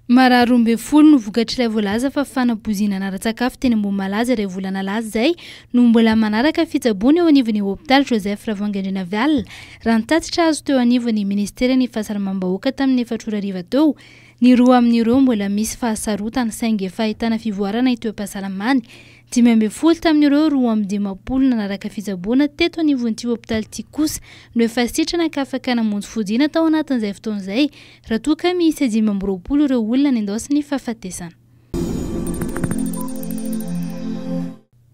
Mararoambe folo no vokatrilay voalaza fa fanabozina anaran-tsakafo teny ambony malaza iray volana laza izay no mbola manaraka fitsaboana eo anivon'ny hôpitaly Joseph Ravangandrena Vial. Raha ny tatitra azo teo anivon'ny Ministeran'ny Fahasalamam-bahoaka tamin'ny 4 hariva teo, ny roa amin'ireo mbola misy fahasarotana saingy efa ahitana fivoarana ito am-pahasalamany. 10 tamin'ireo 15 nanaraka fitsaboana teto anivon'ity hôpitaly ity kosa no efa sitrana ka afaka namonjy fodiana tao anatin'izay fotoana izay raha toa ka misy 20 ireo olona nendosany fahafatesana.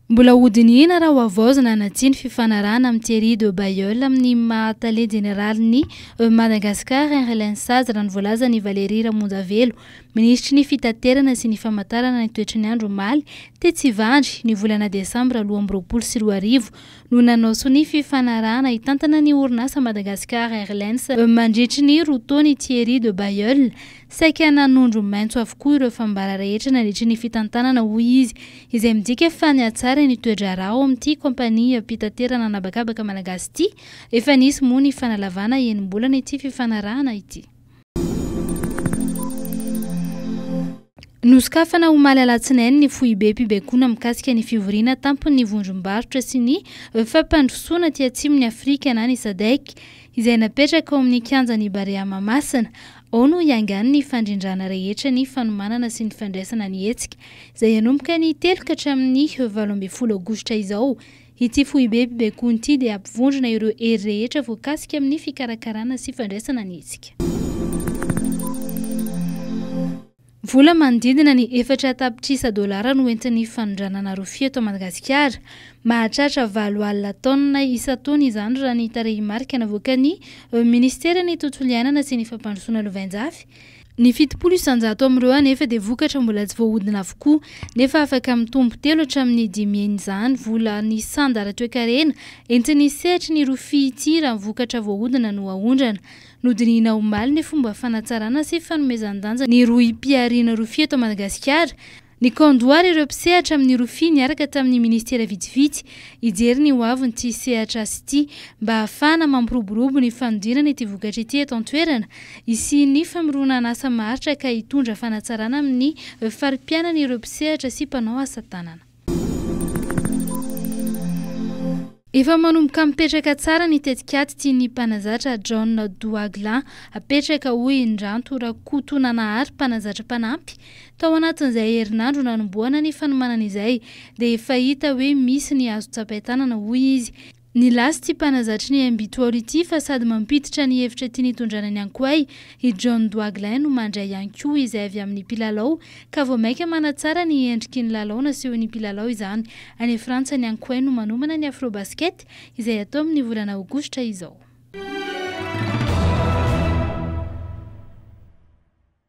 Mbola hodinina raha hoavaozana anatsiny fifanarahana amin'ny Thierry de Bailleul amin'ny mahatale jeneralin'ny Madagascar Hélène Sazy raha ny voalazan'ny Valérie Ramonjavelo, ministry ny fitaterana sy ny famantarana ny toetry ny andro omaly Tetsivandry ny volana Desambra 2024 no nanaoso ny fifanarahana hitantana ny orinasa Madagascar Airlines mandritry ny rotoany Thierry de Bailleul. Saika nanondro maintso avokoa ireo fambara rehetra nandritry ny fitantanana hoy izy, izay midika fa ny atsara ny toetra rà ao amin'ity kompania mpitaterana anabakabaka malagasy ity, efa nisy moa ny fanalavana enim-bolana ity fifanarahana ity. Nosokafana omaly alatsinainy ny foibe mpibaikona mikasika ny fivoriana tampon'ny vondrombarotra sy ny fampandrosoana aty atsimon'ny Afrika na ny SADC izay napetraka ao amin'ny kianjan'ny Barea Mamasina. Ao no iangany ny fandrindrana rehetra ny fanomanana sy ny fandraisana ny hetsika izay hanomboka ny 3 ka hatramin'ny 12 aogositra izao. Ity foibe mpibaikona ity dia ampivondrona ireo hery rehetra voakasika amin'ny fikarakarana sy fandraisana ny hetsika. Vola manodidina ny 4 tapitrisa dolara no entin'ny fanondranana rofia eto Madagasikara. Mahatratra 7 alina taonina isa-taona izany raha ny tarehimarika navoakan'ny Ministeran'ny Tontolo Iainana sy ny Fampandrosoana Lovainjafy. Ny 700 isanjato amin'ireo anefa dia vokatra mbola tsy voahodina avokoa, nefa afaka mitombo 3 hatramin'ny 5,000 izany vola ny sandara toe-karena entin'ny sehatra ny rofia ity raha vokatra voahodina no ahondrana. Nodinina omaly ny fomba fanatsarana sy fanomezan-danja ny roa mpiariana rofia eto Madagasikara. Ny kandoary ireo mpisehatra amin'ny rofia niaraka tamin'ny ministera vitsivitsy hijery ny hoaviny ity sehatra azy ity mba ahafahana mampiroborobo ny fanodinana ity vokatra ity eto an-toerana, isian'ny famoronana asa maharitra ka hitondra fanatsarana amin'ny fari-piainana ireo mpisehatra sy mpanao asa tanana. Efa manomboka mipetraka tsara ny tetikaty tian'ny mpanazatra John Douaglan apetraka hoy indranto Rakotonanahary mpanazatra mpanampy. Tao anatin'izay herinandro nanomboana ny fanomanana izay dia efa hita hoe misy ny azo tsapain-tanana hoy izy. Ny lasy mpanazatra ny ambitory ity fa sady mampiditra ny hevitra tiany hitondrana ny ankoay, i John Douaglan no mandray ihany koa izay avy amin'ny mpilalao ka vao maika manatsara ny endriky ny lalao nasehon'ny mpilalao izany. Any Frantsa ny ankoay no manomana ny Afrobasket izay atao amin'ny volana Aogositra izao.